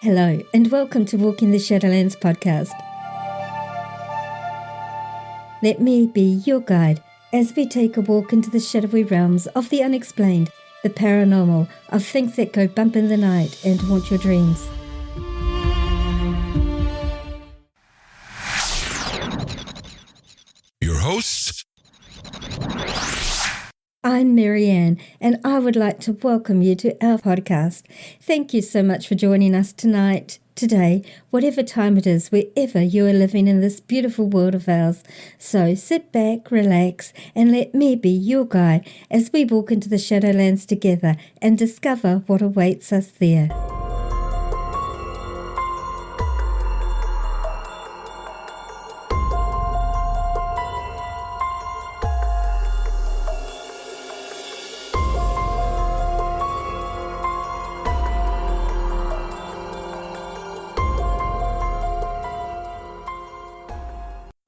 Hello, and welcome to Walking the Shadowlands podcast. Let me be your guide as we take a walk into the shadowy realms of the unexplained, the paranormal, of things that go bump in the night and haunt your dreams. Your hosts, I'm Marianne, and I would like to welcome you to our podcast. Thank you so much for joining us tonight, today, whatever time it is, wherever you are living in this beautiful world of ours. So sit back, relax, and let me be your guide as we walk into the Shadowlands together and discover what awaits us there.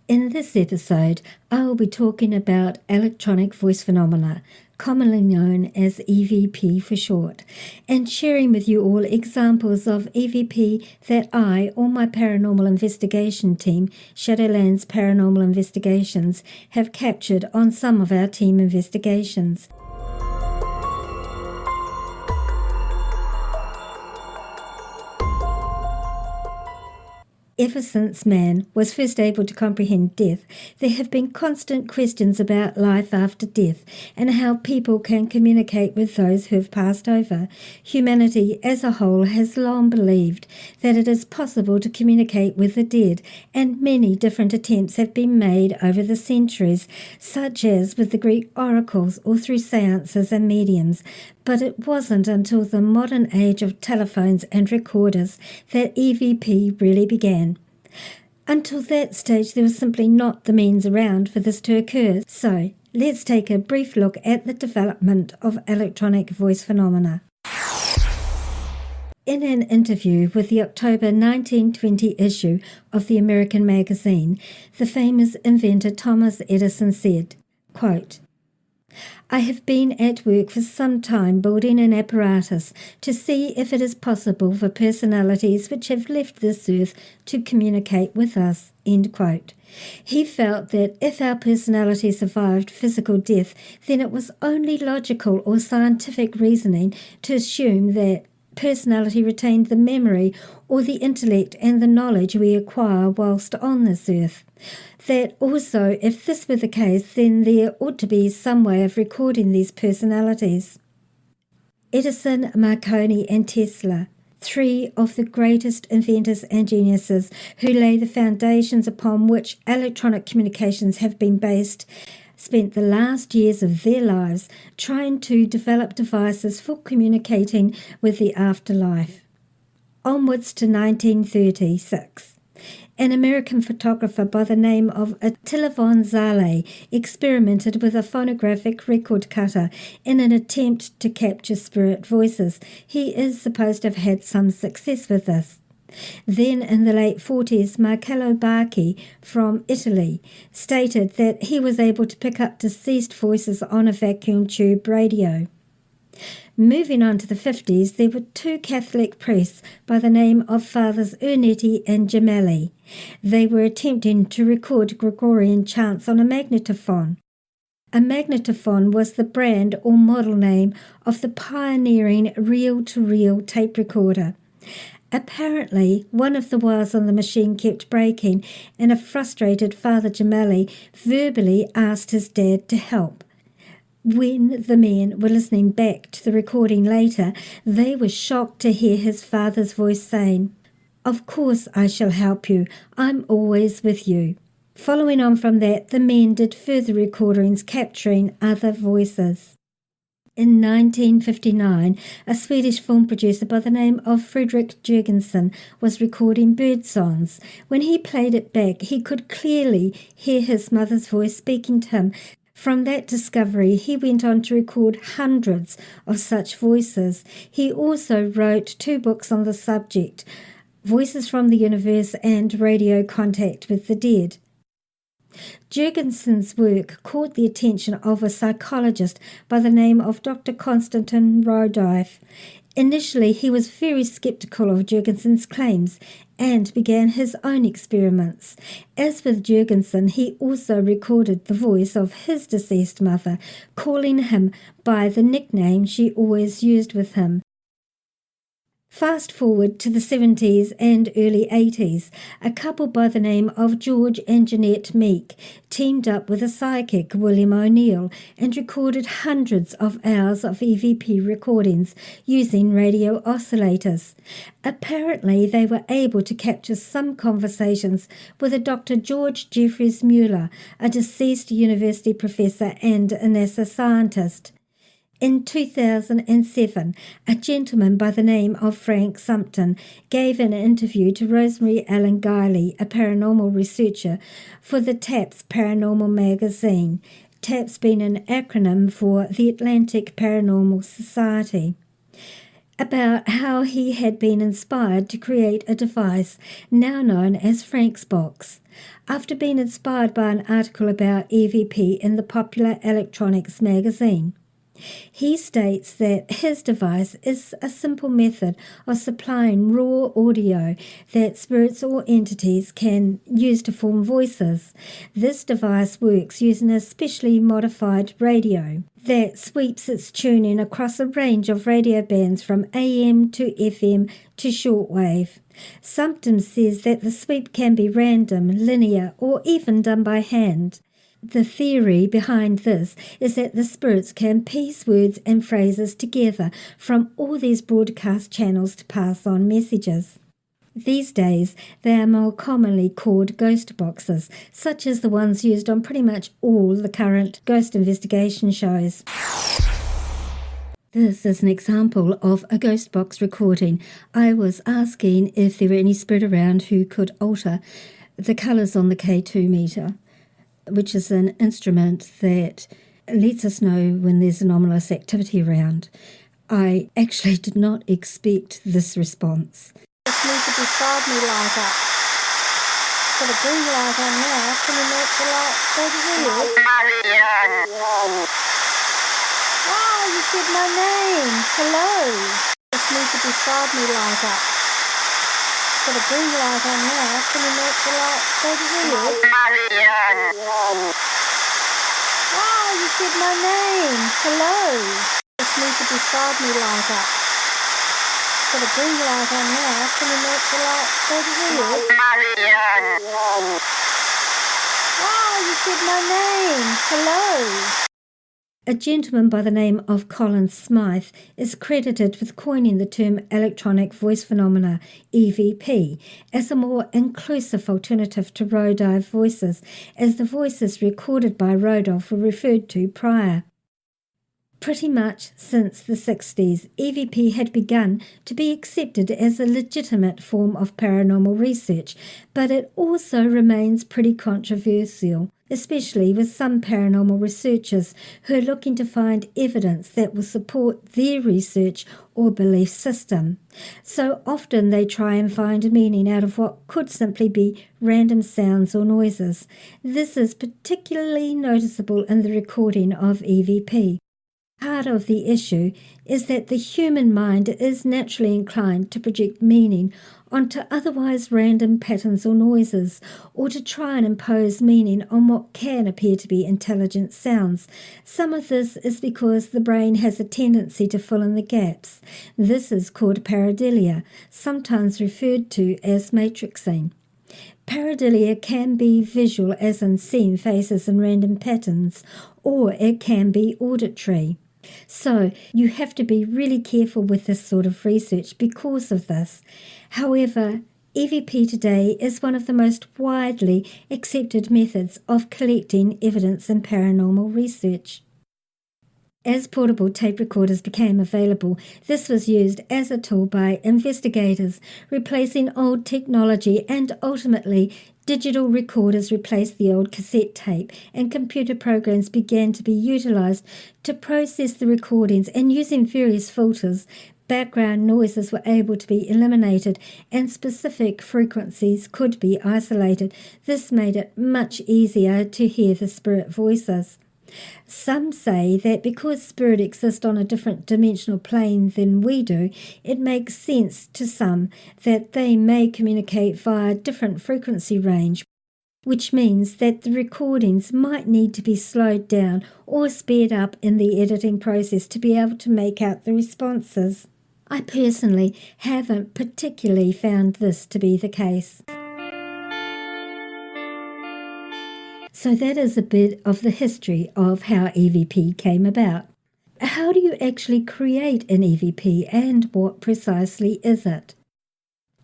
In this episode, I will be talking about electronic voice phenomena, commonly known as EVP for short, and sharing with you all examples of EVP that I or my paranormal investigation team, Shadowlands Paranormal Investigations, have captured on some of our team investigations. Ever since man was first able to comprehend death, there have been constant questions about life after death and how people can communicate with those who have passed over. Humanity as a whole has long believed that it is possible to communicate with the dead, and many different attempts have been made over the centuries, such as with the Greek oracles or through seances and mediums. But it wasn't until the modern age of telephones and recorders that EVP really began. Until that stage, there was simply not the means around for this to occur. So, let's take a brief look at the development of electronic voice phenomena. In an interview with the October 1920 issue of the American magazine, the famous inventor Thomas Edison said, quote, "I have been at work for some time building an apparatus to see if it is possible for personalities which have left this earth to communicate with us." End quote. He felt that if our personality survived physical death, then it was only logical or scientific reasoning to assume that personality retained the memory or the intellect and the knowledge we acquire whilst on this earth. That also, if this were the case, then there ought to be some way of recording these personalities. Edison, Marconi, and Tesla, three of the greatest inventors and geniuses who lay the foundations upon which electronic communications have been based, spent the last years of their lives trying to develop devices for communicating with the afterlife. Onwards to 1936. An American photographer by the name of Attila von Zale experimented with a phonographic record cutter in an attempt to capture spirit voices. He is supposed to have had some success with this. Then in the late 40s, Marcello Bacchi from Italy stated that he was able to pick up deceased voices on a vacuum tube radio. Moving on to the 50s, there were two Catholic priests by the name of Fathers Ernetti and Gemelli. They were attempting to record Gregorian chants on a magnetophone. A magnetophone was the brand or model name of the pioneering reel-to-reel tape recorder. Apparently, one of the wires on the machine kept breaking, and a frustrated Father Gemelli verbally asked his dad to help. When the men were listening back to the recording later, they were shocked to hear his father's voice saying, "Of course I shall help you. I'm always with you." Following on from that, the men did further recordings capturing other voices. In 1959, a Swedish film producer by the name of Fredrik Jurgensen was recording bird songs. When he played it back, he could clearly hear his mother's voice speaking to him. From that discovery, he went on to record hundreds of such voices. He also wrote 2 books on the subject, Voices from the Universe and Radio Contact with the Dead. Jurgensen's work caught the attention of a psychologist by the name of Dr. Konstantin Rodyff. Initially, he was very skeptical of Jurgensen's claims and began his own experiments. As with Jurgensen, he also recorded the voice of his deceased mother, calling him by the nickname she always used with him. Fast forward to the 70s and early 80s, a couple by the name of George and Jeanette Meek teamed up with a psychic, William O'Neill, and recorded hundreds of hours of EVP recordings using radio oscillators. Apparently, they were able to capture some conversations with a Dr. George Jeffries Mueller, a deceased university professor and a NASA scientist. In 2007, a gentleman by the name of Frank Sumpton gave an interview to Rosemary Ellen Guiley, a paranormal researcher, for the TAPS Paranormal magazine, TAPS being an acronym for the Atlantic Paranormal Society, about how he had been inspired to create a device now known as Frank's Box. After being inspired by an article about EVP in the popular electronics magazine, he states that his device is a simple method of supplying raw audio that spirits or entities can use to form voices. This device works using a specially modified radio that sweeps its tuning across a range of radio bands from AM to FM to shortwave. Sumpton says that the sweep can be random, linear, or even done by hand. The theory behind this is that the spirits can piece words and phrases together from all these broadcast channels to pass on messages. These days, they are more commonly called ghost boxes, such as the ones used on pretty much all the current ghost investigation shows. This is an example of a ghost box recording. I was asking if there were any spirit around who could alter the colours on the K2 meter, which is an instrument that lets us know when there's anomalous activity around. I actually did not expect this response. Just need to beside me light up. Got a green light on now. Can you make the light go to red? Oh, you said my name. Hello. Just need to beside me light up. Got a green light on now. Can you make the light go to red? Oh, you said my name. Hello. Just need to beside me light up. Got a green light on now. Can you make the light go to red? Oh, you said my name. Hello. A gentleman by the name of Colin Smythe is credited with coining the term electronic voice phenomena, EVP, as a more inclusive alternative to Rodolph voices, as the voices recorded by Rodolph were referred to prior. Pretty much since the 60s, EVP had begun to be accepted as a legitimate form of paranormal research, but it also remains pretty controversial, especially with some paranormal researchers who are looking to find evidence that will support their research or belief system. So often they try and find meaning out of what could simply be random sounds or noises. This is particularly noticeable in the recording of EVP. Part of the issue is that the human mind is naturally inclined to project meaning onto otherwise random patterns or noises, or to try and impose meaning on what can appear to be intelligent sounds. Some of this is because the brain has a tendency to fill in the gaps. This is called pareidolia, sometimes referred to as matrixing. Pareidolia can be visual, as in seeing faces and random patterns, or it can be auditory. So you have to be really careful with this sort of research because of this. However, EVP today is one of the most widely accepted methods of collecting evidence in paranormal research. As portable tape recorders became available, this was used as a tool by investigators, replacing old technology, and ultimately digital recorders replaced the old cassette tape, and computer programs began to be utilized to process the recordings, and using various filters, background noises were able to be eliminated and specific frequencies could be isolated. This made it much easier to hear the spirit voices. Some say that because spirit exists on a different dimensional plane than we do, it makes sense to some that they may communicate via a different frequency range, which means that the recordings might need to be slowed down or sped up in the editing process to be able to make out the responses. I personally haven't particularly found this to be the case. So that is a bit of the history of how EVP came about. How do you actually create an EVP and what precisely is it?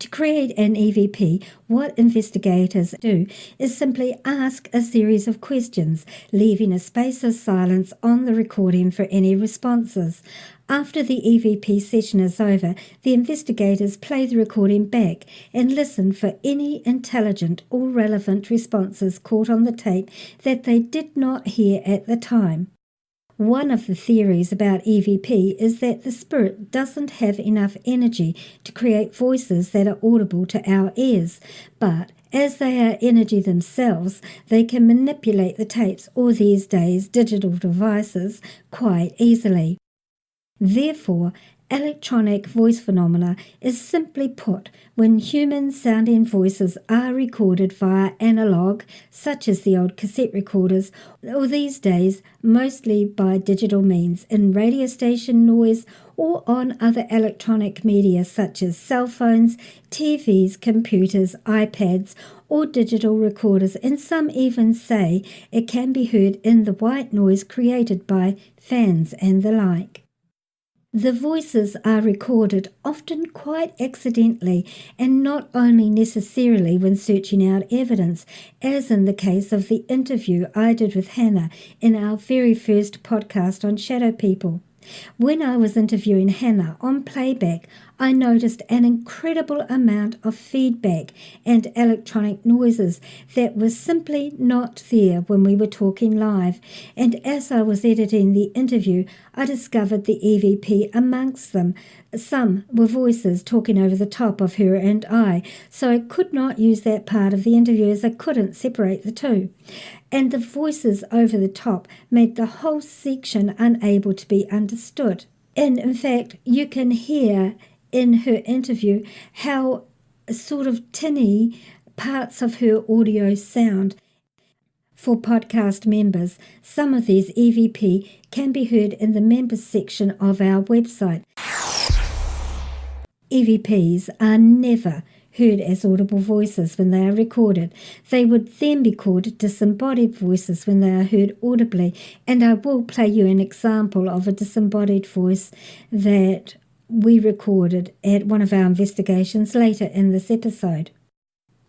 To create an EVP, what investigators do is simply ask a series of questions, leaving a space of silence on the recording for any responses. After the EVP session is over, the investigators play the recording back and listen for any intelligent or relevant responses caught on the tape that they did not hear at the time. One of the theories about EVP is that the spirit doesn't have enough energy to create voices that are audible to our ears, but as they are energy themselves, they can manipulate the tapes or these days digital devices quite easily. Therefore, electronic voice phenomena is simply put when human-sounding voices are recorded via analog, such as the old cassette recorders, or these days mostly by digital means in radio station noise or on other electronic media such as cell phones, TVs, computers, iPads, or digital recorders, and some even say it can be heard in the white noise created by fans and the like. The voices are recorded often quite accidentally and not only necessarily when searching out evidence, as in the case of the interview I did with Hannah in our very first podcast on shadow people. When I was interviewing Hannah on playback, I noticed an incredible amount of feedback and electronic noises that was simply not there when we were talking live, and as I was editing the interview, I discovered the EVP amongst them. Some were voices talking over the top of her and I, so I could not use that part of the interview as I couldn't separate the two. And the voices over the top made the whole section unable to be understood. And in fact, you can hear in her interview how sort of tinny parts of her audio sound. For podcast members, some of these EVP can be heard in the members section of our website. EVPs are never heard as audible voices when they are recorded. They would then be called disembodied voices when they are heard audibly, and I will play you an example of a disembodied voice that we recorded at one of our investigations later in this episode.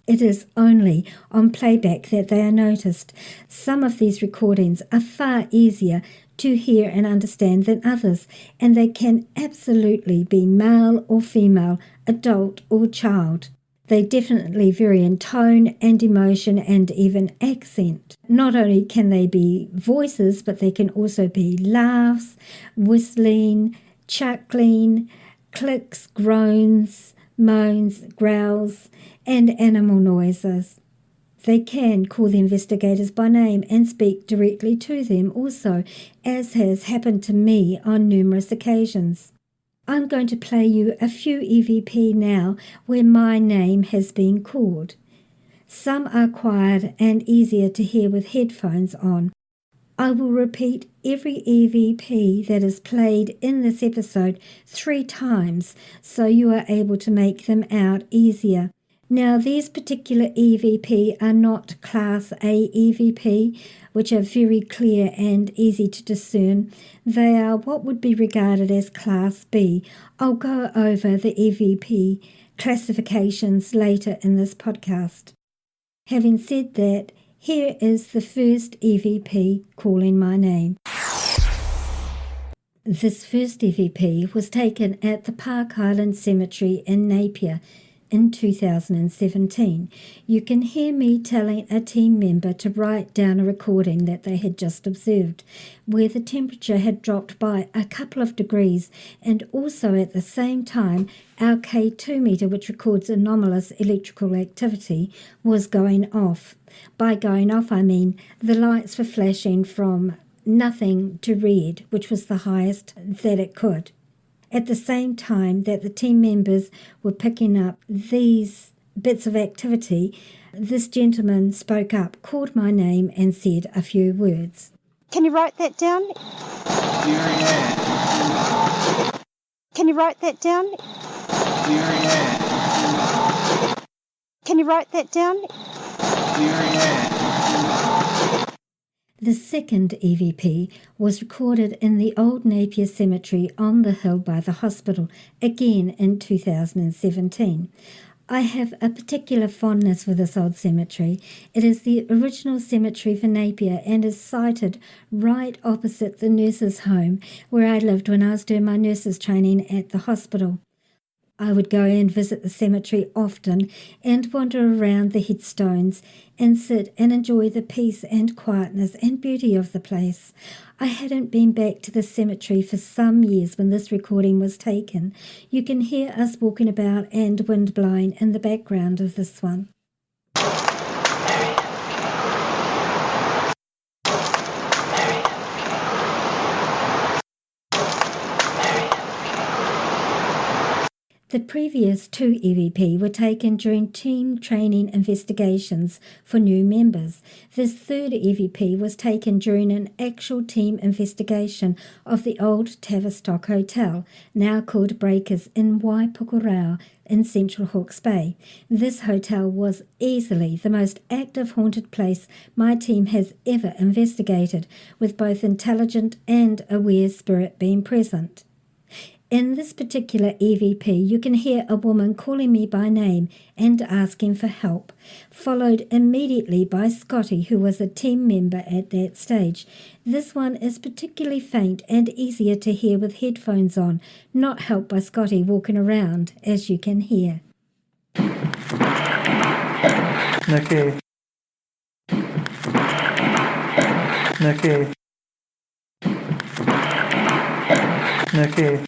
It is only on playback that they are noticed. Some of these recordings are far easier to hear and understand than others, and they can absolutely be male or female, adult or child. They definitely vary in tone and emotion and even accent. Not only can they be voices, but they can also be laughs, whistling, chuckling, clicks, groans, moans, growls, and animal noises. They can call the investigators by name and speak directly to them also, as has happened to me on numerous occasions. I'm going to play you a few EVP now where my name has been called. Some are quiet and easier to hear with headphones on. I will repeat every EVP that is played in this episode 3 times so you are able to make them out easier. Now, these particular EVP are not Class A EVP, which are very clear and easy to discern. They are what would be regarded as Class B. I'll go over the EVP classifications later in this podcast. Having said that, here is the first EVP calling my name. This first EVP was taken at the Park Highland Cemetery in Napier in 2017. You can hear me telling a team member to write down a recording that they had just observed, where the temperature had dropped by a couple of degrees, and also at the same time our K2 meter, which records anomalous electrical activity, was going off. By going off, I mean the lights were flashing from nothing to read, which was the highest that it could. At the same time that the team members were picking up these bits of activity, this gentleman spoke up, called my name and said a few words. Can you write that down? Can you write that down? Can you write that down? The second EVP was recorded in the old Napier Cemetery on the hill by the hospital, again in 2017. I have a particular fondness for this old cemetery. It is the original cemetery for Napier and is sited right opposite the nurses' home where I lived when I was doing my nurses' training at the hospital. I would go and visit the cemetery often and wander around the headstones and sit and enjoy the peace and quietness and beauty of the place. I hadn't been back to the cemetery for some years when this recording was taken. You can hear us walking about and wind blowing in the background of this one. The previous two EVP were taken during team training investigations for new members. This third EVP was taken during an actual team investigation of the old Tavistock Hotel, now called Breakers, in Waipukurau in Central Hawke's Bay. This hotel was easily the most active haunted place my team has ever investigated, with both intelligent and aware spirit being present. In this particular EVP, you can hear a woman calling me by name and asking for help, followed immediately by Scotty, who was a team member at that stage. This one is particularly faint and easier to hear with headphones on, not helped by Scotty walking around, as you can hear. Okay. Okay. Okay.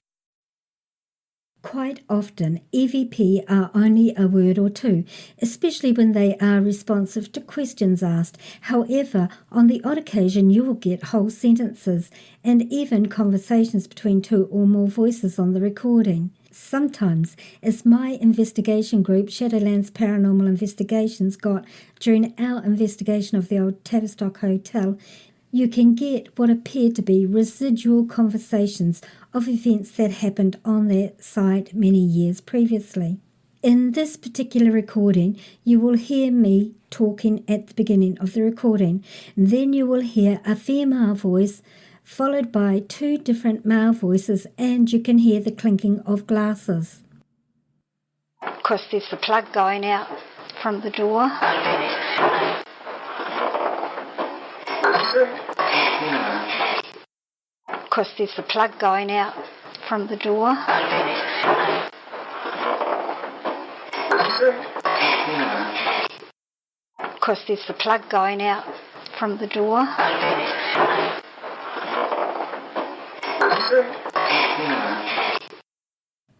Quite often, EVP are only a word or two, especially when they are responsive to questions asked. However, on the odd occasion, you will get whole sentences and even conversations between two or more voices on the recording. Sometimes, as my investigation group, Shadowlands Paranormal Investigations, got during our investigation of the old Tavistock Hotel, you can get what appear to be residual conversations of events that happened on that site many years previously. In this particular recording, you will hear me talking at the beginning of the recording. Then you will hear a female voice followed by two different male voices, and you can hear the clinking of glasses. Of course, there's the plug going out from the door. Of course, there's the plug going out from the door. Of course, there's the plug going out from the door.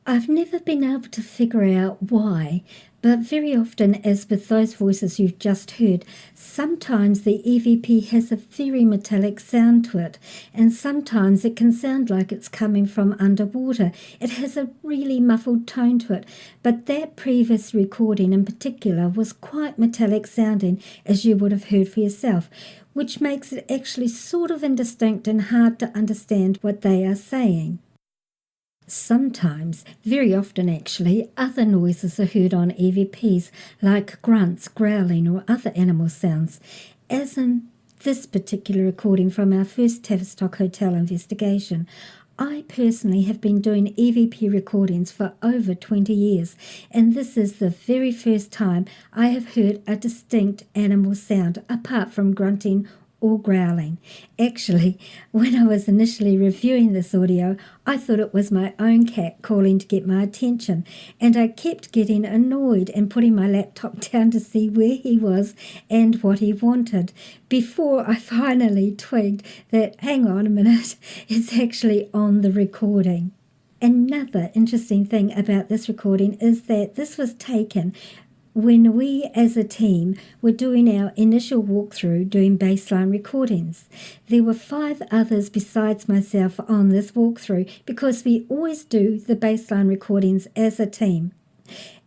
I've never been able to figure out why, but very often, as with those voices you've just heard, sometimes the EVP has a very metallic sound to it, and sometimes it can sound like it's coming from underwater. It has a really muffled tone to it, but that previous recording in particular was quite metallic sounding, as you would have heard for yourself, which makes it actually sort of indistinct and hard to understand what they are saying. Sometimes, very often actually, other noises are heard on EVPs, like grunts, growling, or other animal sounds, as in this particular recording from our first Tavistock Hotel investigation. I personally have been doing EVP recordings for over 20 years, and this is the very first time I have heard a distinct animal sound apart from grunting or growling. Actually, when I was initially reviewing this audio, I thought it was my own cat calling to get my attention, and I kept getting annoyed and putting my laptop down to see where he was and what he wanted, before I finally twigged that, hang on a minute, it's actually on the recording. Another interesting thing about this recording is that this was taken when we as a team were doing our initial walkthrough doing baseline recordings. There were 5 others besides myself on this walkthrough because we always do the baseline recordings as a team.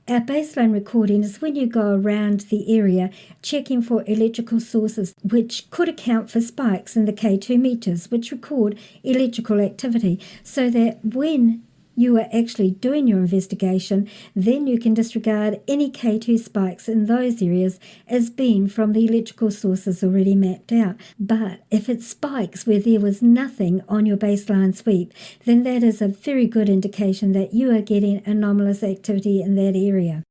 Our baseline recording is when you go around the area checking for electrical sources which could account for spikes in the K2 meters which record electrical activity, so that when you are actually doing your investigation, then you can disregard any K2 spikes in those areas as being from the electrical sources already mapped out. But if it spikes where there was nothing on your baseline sweep, then that is a very good indication that you are getting anomalous activity in that area.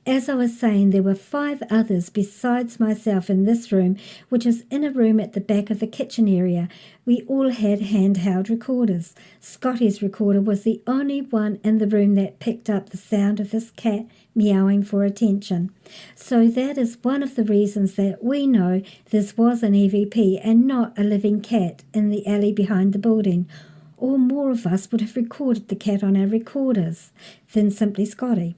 As I was saying, there were 5 others besides myself in this room, which is in a room at the back of the kitchen area. We all had handheld recorders. Scotty's recorder was the only one in the room that picked up the sound of this cat meowing for attention. So that is one of the reasons that we know this was an EVP and not a living cat in the alley behind the building. Or more of us would have recorded the cat on our recorders than simply Scotty.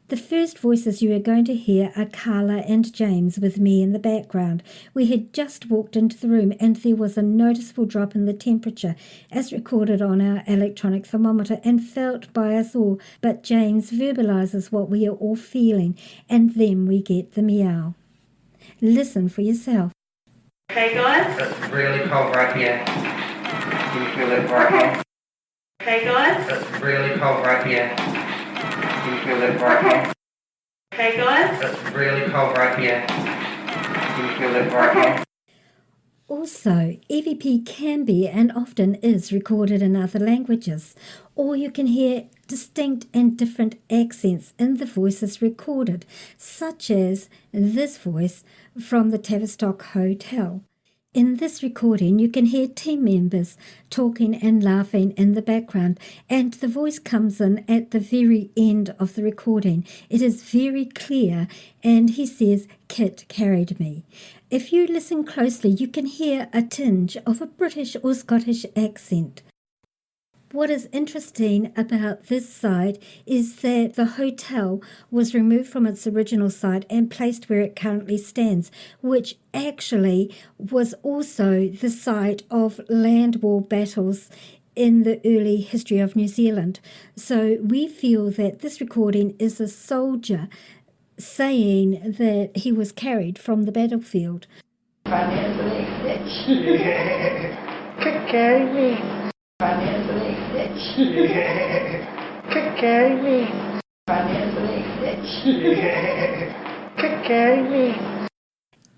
The first voices you are going to hear are Carla and James with me in the background. We had just walked into the room and there was a noticeable drop in the temperature as recorded on our electronic thermometer and felt by us all, but James verbalizes what we are all feeling and then we get the meow. Listen for yourself. Okay guys? It's really cold right here. Can you feel it right here? Okay guys? It's really cold right here. Can you feel it right here? Okay guys? It's really cold right here. Can you feel it right here? Also, EVP can be and often is recorded in other languages, or you can hear distinct and different accents in the voices recorded, such as this voice from the Tavistock Hotel. In this recording, you can hear team members talking and laughing in the background, and the voice comes in at the very end of the recording. It is very clear, and he says, "Kit carried me." If you listen closely, you can hear a tinge of a British or Scottish accent. What is interesting about this site is that the hotel was removed from its original site and placed where it currently stands, which actually was also the site of land war battles in the early history of New Zealand. So we feel that this recording is a soldier saying that he was carried from the battlefield. Carry me. Carry me. Carry me.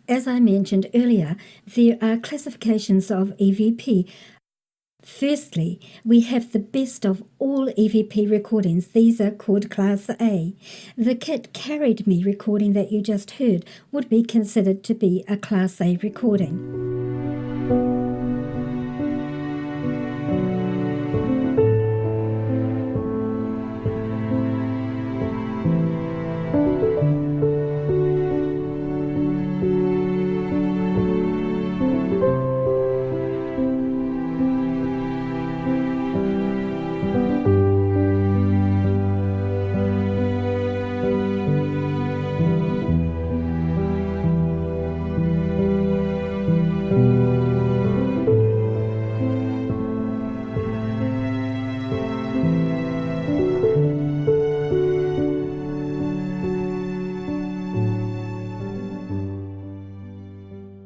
As I mentioned earlier, there are classifications of EVP. Firstly, we have the best of all EVP recordings. These are called Class A. The Kit Carried Me recording that you just heard would be considered to be a Class A recording.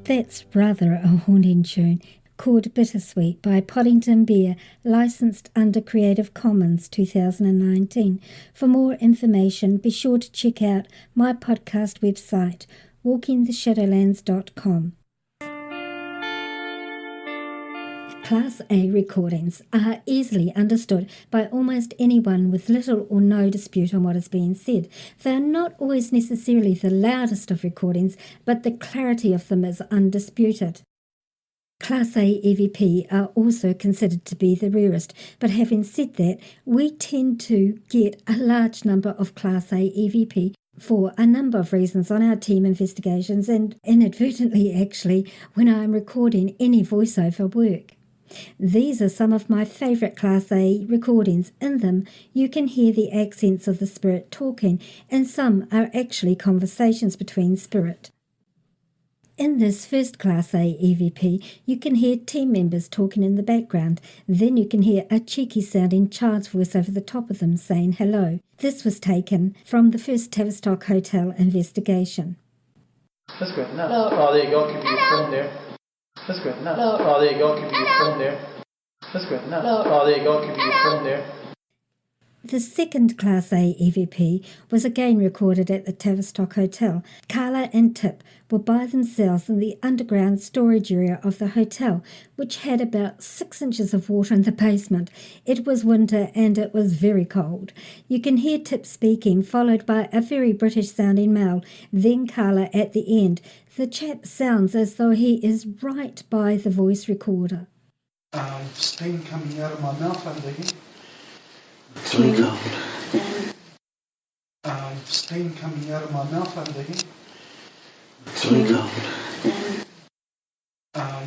That's rather a haunting tune, called Bittersweet by Poddington Bear, licensed under Creative Commons 2019. For more information, be sure to check out my podcast website, walkingtheshadowlands.com. Class A recordings are easily understood by almost anyone with little or no dispute on what is being said. They are not always necessarily the loudest of recordings, but the clarity of them is undisputed. Class A EVP are also considered to be the rarest, but having said that, we tend to get a large number of Class A EVP for a number of reasons on our team investigations and inadvertently actually when I'm recording any voiceover work. These are some of my favourite Class A recordings. In them, you can hear the accents of the spirit talking, and some are actually conversations between spirit. In this first Class A EVP, you can hear team members talking in the background. Then you can hear a cheeky sounding child's voice over the top of them saying hello. This was taken from the first Tavistock Hotel investigation. That's good. No. Oh, there you go. Give me your phone there. That's good. No. Oh, there you go. Give me your phone there. That's good. No. Oh, there you go. Give me your phone there. The second Class A EVP was again recorded at the Tavistock Hotel. Carla and Tip were by themselves in the underground storage area of the hotel, which had about 6 inches of water in the basement. It was winter and it was very cold. You can hear Tip speaking, followed by a very British-sounding male, then Carla at the end. The chap sounds as though he is right by the voice recorder. Steam coming out of my mouth, I'm thinking. It's really cold. Steam coming out of my mouth, I'm thinking. It's really cold.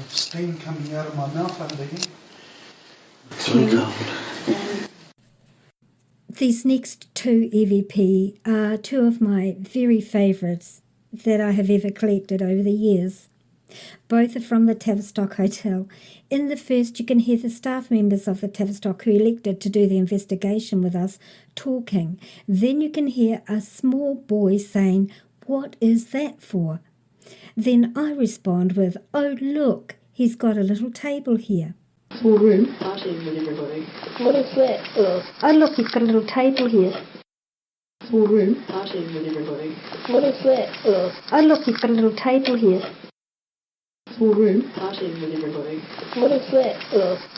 Steam coming out of my mouth, I'm thinking. It's really cold. These next two EVP are two of my very favourites that I have ever collected over the years. Both are from the Tavistock Hotel. In the first, you can hear the staff members of the Tavistock who elected to do the investigation with us talking. Then you can hear a small boy saying, "What is that for?" Then I respond with, "Oh, look, he's got a little table here." Small room. Partying with everybody. What is that? "Oh, look, he's got a little table here." Small room. Partying with everybody. What is that? "Oh, look, he's got a little table here." Small room. Partying with everybody. What is that?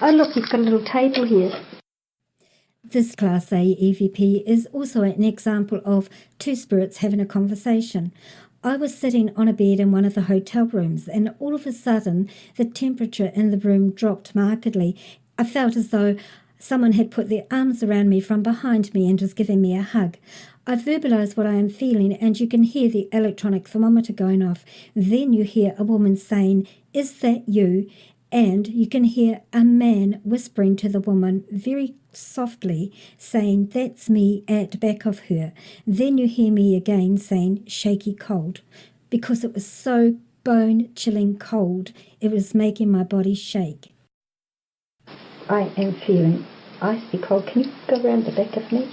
"Oh, look, he's got a little table here." This Class A EVP is also an example of two spirits having a conversation. I was sitting on a bed in one of the hotel rooms, and all of a sudden the temperature in the room dropped markedly. I felt as though someone had put their arms around me from behind me and was giving me a hug. I verbalised what I am feeling, and you can hear the electronic thermometer going off. Then you hear a woman saying, "Is that you?" And you can hear a man whispering to the woman very softly, saying, "That's me," at the back of her. Then you hear me again saying, "shaky cold," because it was so bone-chilling cold, it was making my body shake. I am feeling icy cold. Can you go around the back of me?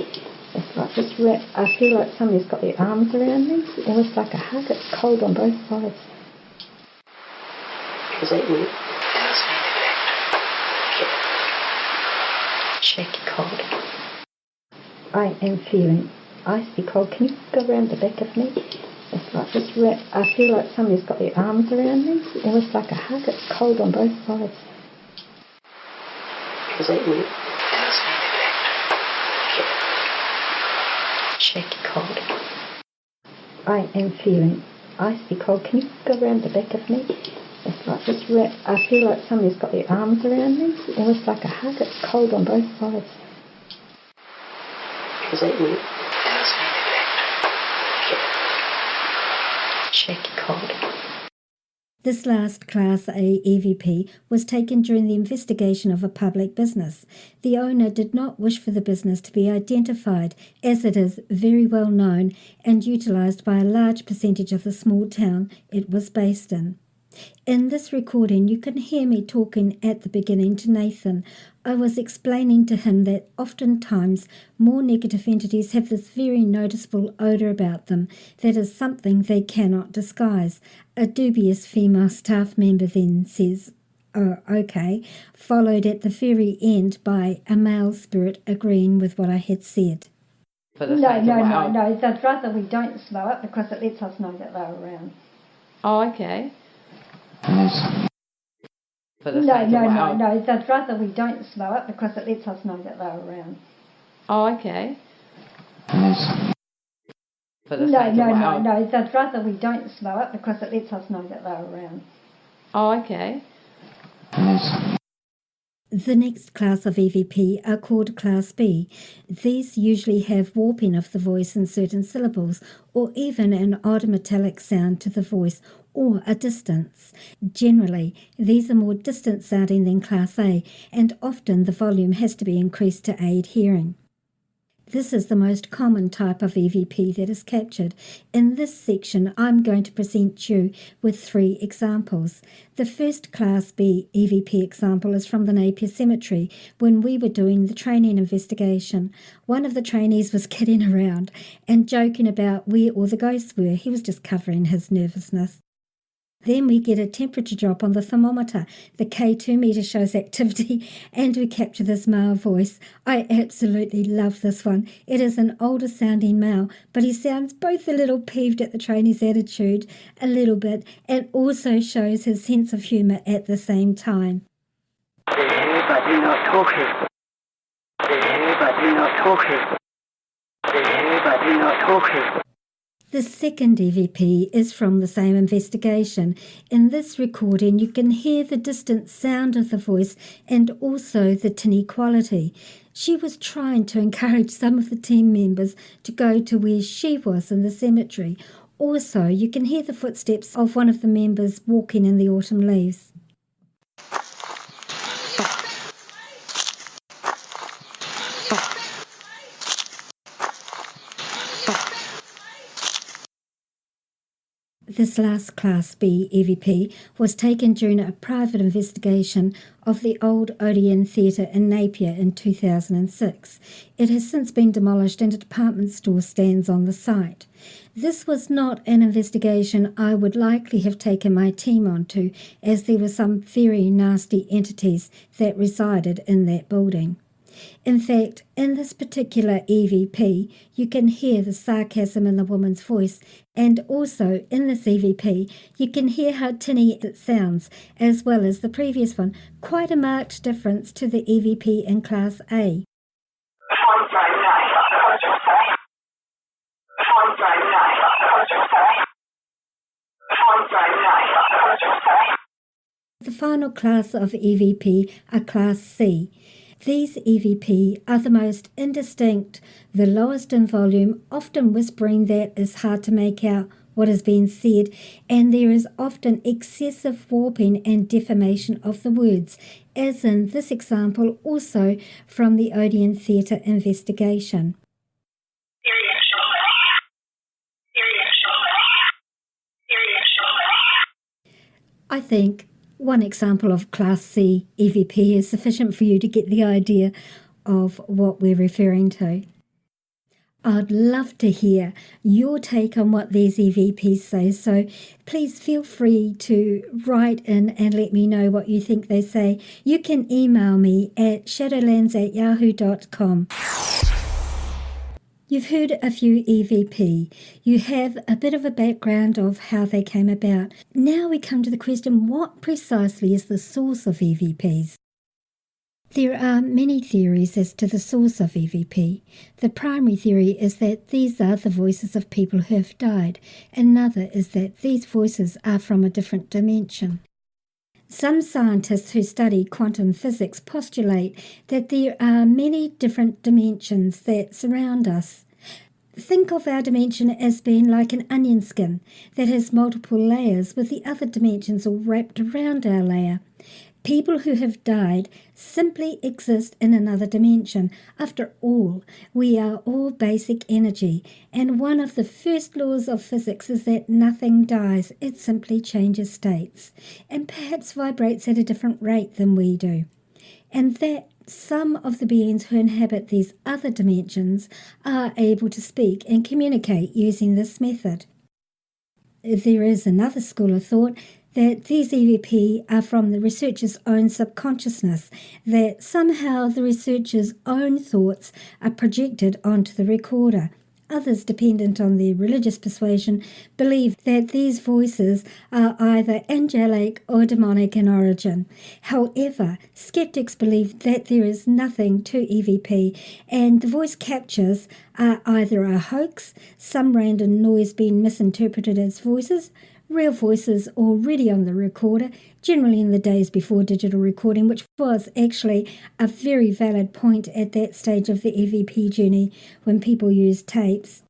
It's like this I feel like somebody's got their arms around me. Almost like a hug. It's cold on both sides. Is that you? Shaky cold. I am feeling icy cold. Can you go around the back of me? It's like this I feel like somebody's got their arms around me. Almost like a hug. It's cold on both sides. Is that you? Shaky cold. I am feeling icy cold. Can you go around the back of me? It's like this I feel like somebody's got their arms around me. Almost like a hug. It's cold on both sides. Is that you? Shaky cold. This last Class A EVP was taken during the investigation of a public business. The owner did not wish for the business to be identified, as it is very well known and utilised by a large percentage of the small town it was based in. In this recording, you can hear me talking at the beginning to Nathan. I was explaining to him that oftentimes more negative entities have this very noticeable odour about them that is something they cannot disguise. A dubious female staff member then says, "Oh, okay," followed at the very end by a male spirit agreeing with what I had said. No. I'd rather we don't smell it because it lets us know that they're around. Oh, okay. No. I'd rather we don't smell it because it lets us know that they're around. Oh, okay. No. I'd rather we don't smell it because it lets us know that they're around. Oh, okay. The next class of EVP are called Class B. These usually have warping of the voice in certain syllables, or even an odd metallic sound to the voice, or a distance. Generally, these are more distant sounding than Class A, and often the volume has to be increased to aid hearing. This is the most common type of EVP that is captured. In this section, I'm going to present you with 3 examples. The first Class B EVP example is from the Napier Cemetery when we were doing the training investigation. One of the trainees was kidding around and joking about where all the ghosts were. He was just covering his nervousness. Then we get a temperature drop on the thermometer. The K2 meter shows activity, and we capture this male voice. I absolutely love this one. It is an older sounding male, but he sounds both a little peeved at the trainee's attitude, a little bit, and also shows his sense of humour at the same time. They hear but do not talk. They hear but do not talk. They hear but do not talk. The second EVP is from the same investigation. In this recording, you can hear the distant sound of the voice and also the tinny quality. She was trying to encourage some of the team members to go to where she was in the cemetery. Also, you can hear the footsteps of one of the members walking in the autumn leaves. This last Class B EVP was taken during a private investigation of the old Odeon Theatre in Napier in 2006. It has since been demolished and a department store stands on the site. This was not an investigation I would likely have taken my team onto, as there were some very nasty entities that resided in that building. In fact, in this particular EVP, you can hear the sarcasm in the woman's voice, and also in this EVP, you can hear how tinny it sounds, as well as the previous one, quite a marked difference to the EVP in Class A. The final class of EVP are Class C. These EVP are the most indistinct, the lowest in volume, often whispering that it's hard to make out what is being said, and there is often excessive warping and deformation of the words, as in this example also from the Odeon Theatre investigation. I think one example of Class C EVP is sufficient for you to get the idea of what we're referring to. I'd love to hear your take on what these EVPs say, so please feel free to write in and let me know what you think they say. You can email me at shadowlands@yahoo.com. You've heard a few EVP. You have a bit of a background of how they came about. Now we come to the question, what precisely is the source of EVPs? There are many theories as to the source of EVP. The primary theory is that these are the voices of people who have died. Another is that these voices are from a different dimension. Some scientists who study quantum physics postulate that there are many different dimensions that surround us. Think of our dimension as being like an onion skin that has multiple layers, with the other dimensions all wrapped around our layer. People who have died simply exist in another dimension. After all, we are all basic energy, and one of the first laws of physics is that nothing dies, it simply changes states, and perhaps vibrates at a different rate than we do. And that some of the beings who inhabit these other dimensions are able to speak and communicate using this method. There is another school of thought that these EVP are from the researcher's own subconsciousness, that somehow the researcher's own thoughts are projected onto the recorder. Others, dependent on their religious persuasion, believe that these voices are either angelic or demonic in origin. However, skeptics believe that there is nothing to EVP, and the voice captures are either a hoax, some random noise being misinterpreted as voices, real voices already on the recorder, generally in the days before digital recording, which was actually a very valid point at that stage of the EVP journey when people used tapes.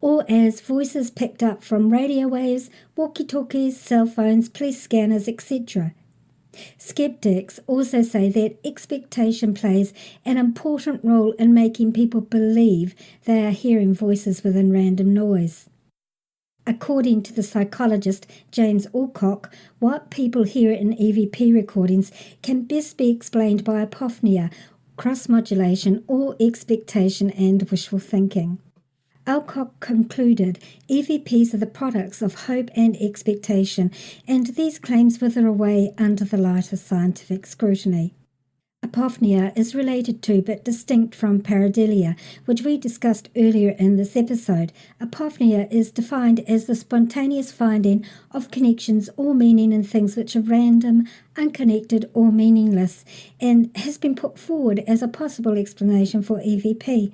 or as voices picked up from radio waves, walkie-talkies, cell phones, police scanners, etc. Skeptics also say that expectation plays an important role in making people believe they are hearing voices within random noise. According to the psychologist James Alcock, what people hear in EVP recordings can best be explained by apophenia, cross-modulation, or expectation and wishful thinking. Alcock concluded, EVPs are the products of hope and expectation, and these claims wither away under the light of scientific scrutiny. Apophenia is related to but distinct from pareidolia, which we discussed earlier in this episode. Apophenia is defined as the spontaneous finding of connections or meaning in things which are random, unconnected, or meaningless, and has been put forward as a possible explanation for EVP.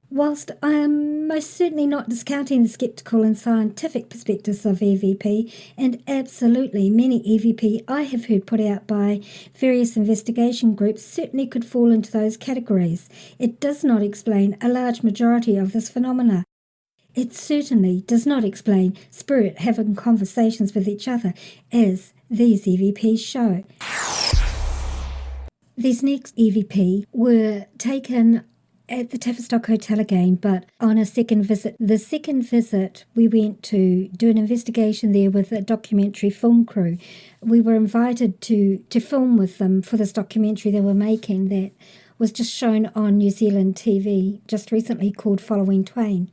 Whilst I am most certainly not discounting the sceptical and scientific perspectives of EVP, and absolutely many EVP I have heard put out by various investigation groups certainly could fall into those categories, it does not explain a large majority of this phenomena. It certainly does not explain spirit having conversations with each other, as these EVPs show. These next EVP were taken at the Tavistock Hotel again, but on a second visit. The second visit, we went to do an investigation there with a documentary film crew. We were invited to film with them for this documentary they were making that was just shown on New Zealand TV just recently, called Following Twain.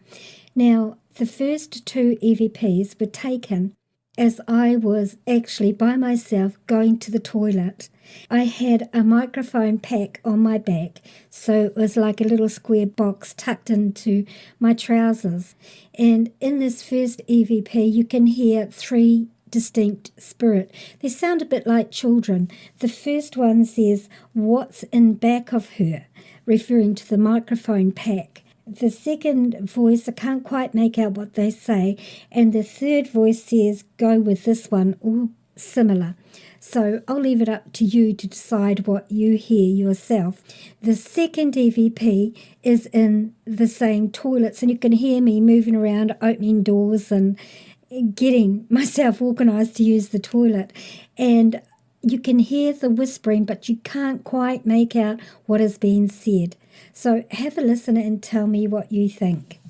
Now, the first two EVPs were taken as I was actually by myself going to the toilet. I had a microphone pack on my back, so it was like a little square box tucked into my trousers. And in this first EVP, you can hear three distinct spirit. They sound a bit like children. The first one says, "What's in back of her?" referring to the microphone pack. The second voice, I can't quite make out what they say. And the third voice says, "Go with this one," or similar. So I'll leave it up to you to decide what you hear yourself. The second EVP is in the same toilets, and you can hear me moving around, opening doors and getting myself organised to use the toilet. And you can hear the whispering, but you can't quite make out what is being said. So have a listen and tell me what you think.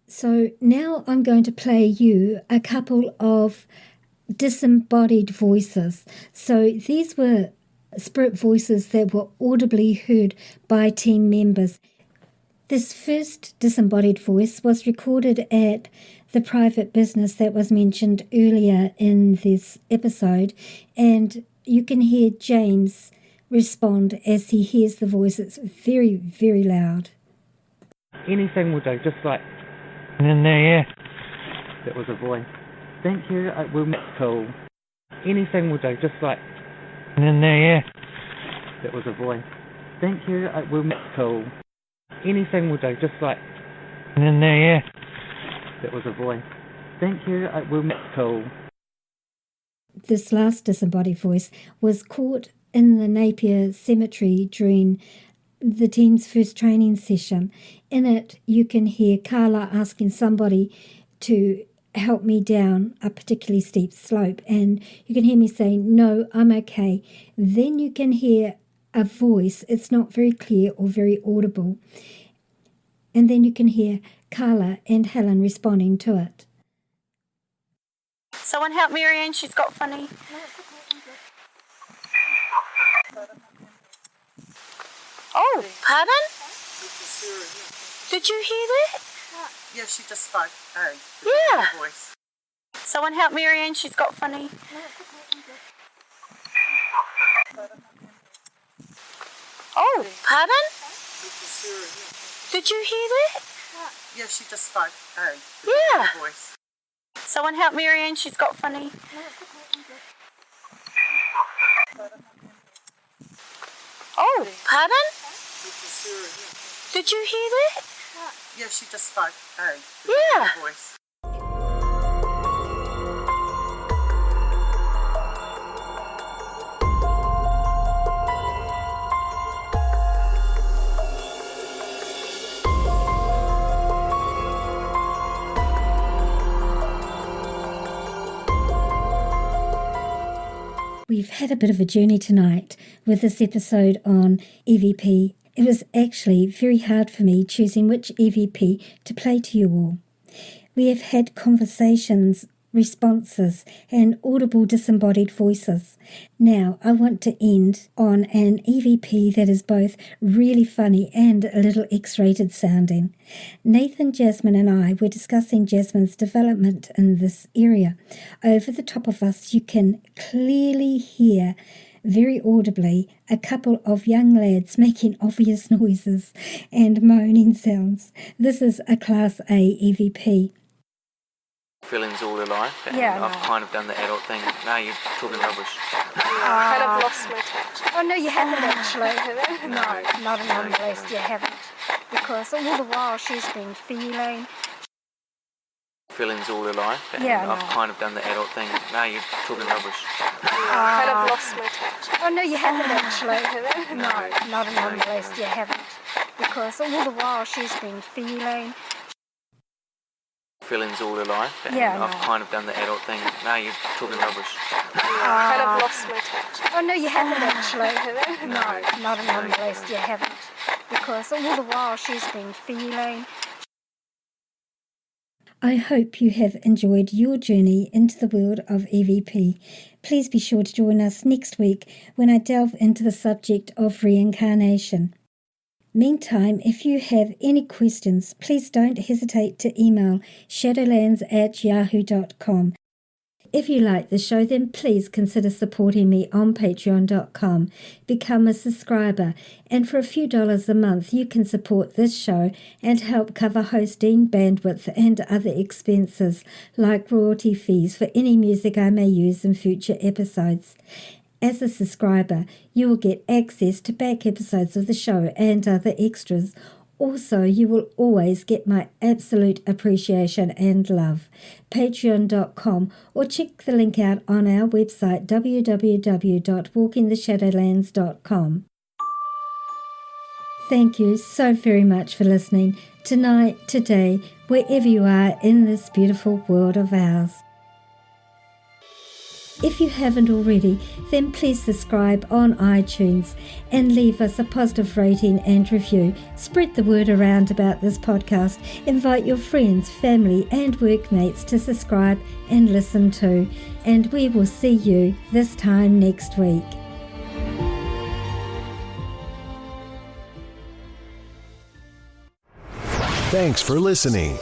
So now I'm going to play you a couple of disembodied voices. So these were spirit voices that were audibly heard by team members. This first disembodied voice was recorded at the private business that was mentioned earlier in this episode, and you can hear James respond as he hears the voice. It's very, very loud. Anything will do, just like in there, yeah. That was a voice. Thank you, I will make cool. Anything will do, just like in there, yeah. That was a voice. Thank you, I will make cool. Anything will do, just like in there, yeah. That was a voice. Thank you, I will make cool. This last disembodied voice was caught in the Napier Cemetery during the team's first training session. In it, you can hear Carla asking somebody to help me down a particularly steep slope, and you can hear me saying, "No, I'm okay." Then you can hear a voice. It's not very clear or very audible. and then you can hear Carla and Helen responding to it. Someone help Marianne, she's got funny. Oh, pardon? Did you hear that? Yeah, she just spoke. Hey, yeah. Voice. Someone help Marianne, she's got funny. Oh, pardon? Did you hear that? Yeah, she just spoke. Hey, yeah. Voice. Someone help Marianne, she's got funny. Oh, pardon? Did you hear that? Yeah, she just spoke. Hey, yeah. Voice. We've had a bit of a journey tonight with this episode on EVP. It was actually very hard for me choosing which EVP to play to you all. We have had conversations, responses, and audible disembodied voices. Now, I want to end on an EVP that is both really funny and a little X-rated sounding. Nathan, Jasmine and I were discussing Jasmine's development in this area. Over the top of us, you can clearly hear very audibly a couple of young lads making obvious noises and moaning sounds. This is a Class A EVP. Feelings all your life, and yeah, I've kind of done the adult thing. No, you're talking rubbish. I kind of lost my touch. Oh no, you haven't actually. No, not in the least, you haven't. Because all the while she's been feeling. Feelings all your life, and yeah, I've kind of done the adult thing. No, you're talking rubbish. I kind of lost my touch. Oh no, you haven't actually. No, not in the least, you haven't. Because all the while she's been feeling. Feelings all your life, and yeah, I've kind of done the adult thing. No, you're talking rubbish. I kind of lost my touch. Oh no, you haven't actually. No, not in the least, you haven't. Because all the while she's been feeling. I hope you have enjoyed your journey into the world of EVP. Please be sure to join us next week when I delve into the subject of reincarnation. Meantime, if you have any questions, please don't hesitate to email shadowlands@yahoo.com. If you like the show, then please consider supporting me on patreon.com. Become a subscriber, and for a few dollars a month, you can support this show and help cover hosting, bandwidth, and other expenses like royalty fees for any music I may use in future episodes. As a subscriber, you will get access to back episodes of the show and other extras. Also, you will always get my absolute appreciation and love. Patreon.com, or check the link out on our website www.walkingtheshadowlands.com. Thank you so very much for listening tonight, today, wherever you are in this beautiful world of ours. If you haven't already, then please subscribe on iTunes and leave us a positive rating and review. Spread the word around about this podcast. Invite your friends, family and workmates to subscribe and listen to. And we will see you this time next week. Thanks for listening.